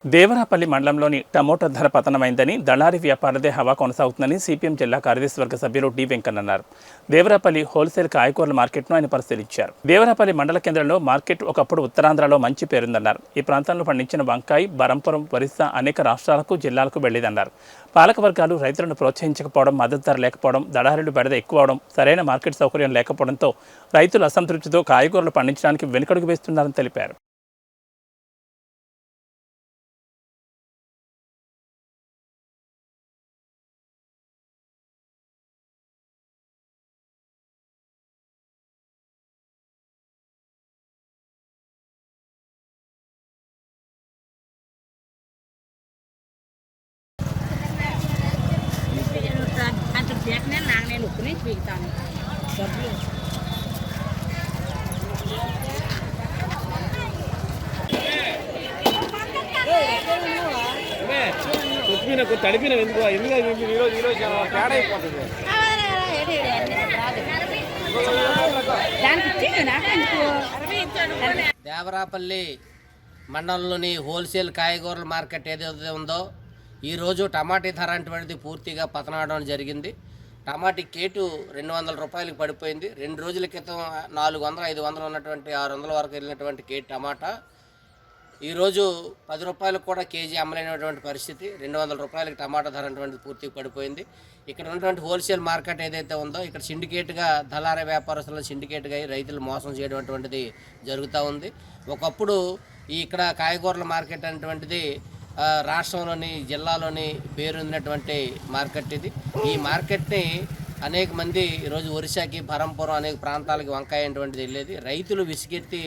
దేవరాపల్లి మండలంలోని టమోటా ధర పతనమైందని దళారీ వ్యాపారదే హవా కొనసాగుతుందని సిపిఎం జిల్లా కార్యదర్శివర్గ సభ్యులు డి వెంకన్న అన్నారు. దేవరాపల్లి హోల్సేల్ కాయగూరల మార్కెట్ను ఆయన పరిశీలించారు. దేవరాపల్లి మండల కేంద్రంలో మార్కెట్ ఒకప్పుడు ఉత్తరాంధ్రలో మంచి పేరుందన్నారు. ఈ ప్రాంతంలో పండించిన వంకాయ, బరంపురం, ఒరిస్సా అనేక రాష్ట్రాలకు, జిల్లాలకు వెళ్లిదన్నారు. పాలక వర్గాలు రైతులను ప్రోత్సహించకపోవడం, మద్దతు ధర లేకపోవడం, దళారీలు బెడద ఎక్కువవడం, సరైన మార్కెట్ సౌకర్యం లేకపోవడంతో రైతులు అసంతృప్తితో కాయగూరలు పండించడానికి వెనుకడుగు వేస్తున్నారని తెలిపారు. నేను ఒక్క నుంచి పీకుతాను డబ్బులు తడిపిన ఎందుకు తేడా అయిపోతుంది. దేవరాపల్లి మండలంలోని హోల్సేల్ కాయగూరల మార్కెట్ ఏదైతే ఉందో ఈరోజు టమాటీ ధర అటువంటిది పూర్తిగా పతనవడం జరిగింది. టమాటీ కేటు 200 రూపాయలకి పడిపోయింది. 2 రోజుల క్రితం 400, 500 ఉన్నటువంటి 600 వరకు వెళ్ళినటువంటి కేటు టమాటా ఈరోజు 10 రూపాయలకు కూడా కేజీ అమ్మలేనటువంటి పరిస్థితి. 200 రూపాయలకి టమాటా ధర అటువంటిది పూర్తిగా పడిపోయింది. ఇక్కడ ఉన్నటువంటి హోల్సేల్ మార్కెట్ ఏదైతే ఉందో ఇక్కడ సిండికేట్గా దళారీ వ్యాపారస్తులను సిండికేట్గా రైతులు మోసం చేయడం అటువంటిది జరుగుతూ ఉంది. ఒకప్పుడు ఇక్కడ కాయగూరల మార్కెట్ అనేటువంటిది రాష్ట్రంలోని, జిల్లాలోని పేరొందినటువంటి మార్కెట్ ఇది. ఈ మార్కెట్ని అనేక మంది ఈరోజు ఒరిస్సాకి, బరంపురం అనేక ప్రాంతాలకి వంకాయ అటువంటిది వెళ్ళేది. రైతులు విసిగెత్తి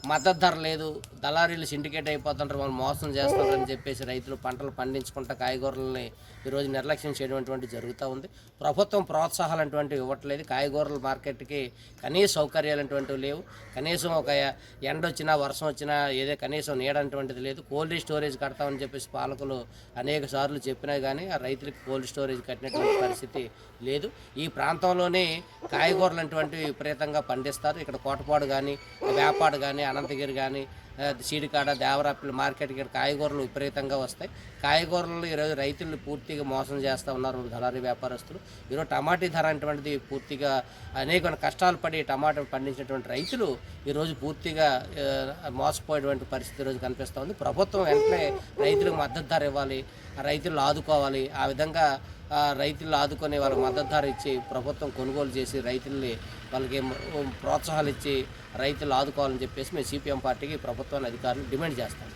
మద్దతు ధర లేదు, దళారీలు సిండికేట్ అయిపోతుంటారు, వాళ్ళు మోసం చేస్తారని చెప్పేసి రైతులు పంటలు పండించుకుంటా కాయగూరలని ఈరోజు నిర్లక్ష్యం చేయడం అటువంటిది జరుగుతూ ఉంది. ప్రభుత్వం ప్రోత్సాహాలు అటువంటివి ఇవ్వట్లేదు. కాయగూరల మార్కెట్కి కనీస సౌకర్యాలు అటువంటివి లేవు. కనీసం ఒక ఎండ వచ్చినా, వర్షం వచ్చినా కనీసం నీడ అటువంటిది లేదు. కోల్డ్ స్టోరేజ్ కడతామని చెప్పేసి పాలకులు అనేక సార్లు చెప్పినా కానీ ఆ రైతులకి కోల్డ్ స్టోరేజ్ కట్టినటువంటి పరిస్థితి లేదు. ఈ ప్రాంతంలోనే కాయగూరలు అటువంటివి విపరీతంగా పండిస్తారు. ఇక్కడ కోటపాడు కానీ, వేపాడు కానీ, అనంతగిరి కానీ, సీడికాడ, దేవరాపల్లి మార్కెట్కి ఇక్కడ కాయగూరలు విపరీతంగా వస్తాయి. కాయగూరలు ఈరోజు రైతులు పూర్తిగా మోసం చేస్తూ ఉన్నారు దళారీ వ్యాపారస్తులు. ఈరోజు టమాటీ ధర అటువంటిది పూర్తిగా అనేక కష్టాలు పడి టమాటా పండించినటువంటి రైతులు ఈరోజు పూర్తిగా మోసపోయేటువంటి పరిస్థితి ఈరోజు కనిపిస్తూ ఉంది. ప్రభుత్వం వెంటనే రైతులకు మద్దతు ధర ఇవ్వాలి, రైతులు ఆదుకోవాలి. ఆ విధంగా రైతులు ఆదుకొని వాళ్ళకి మద్దతు ధర ఇచ్చి ప్రభుత్వం కొనుగోలు చేసి రైతుల్ని వాళ్ళకి ప్రోత్సాహాలు ఇచ్చి రైతులు ఆదుకోవాలని చెప్పేసి మేము సిపిఎం పార్టీకి ప్రభుత్వాన్ని, అధికారులు డిమాండ్ చేస్తాం.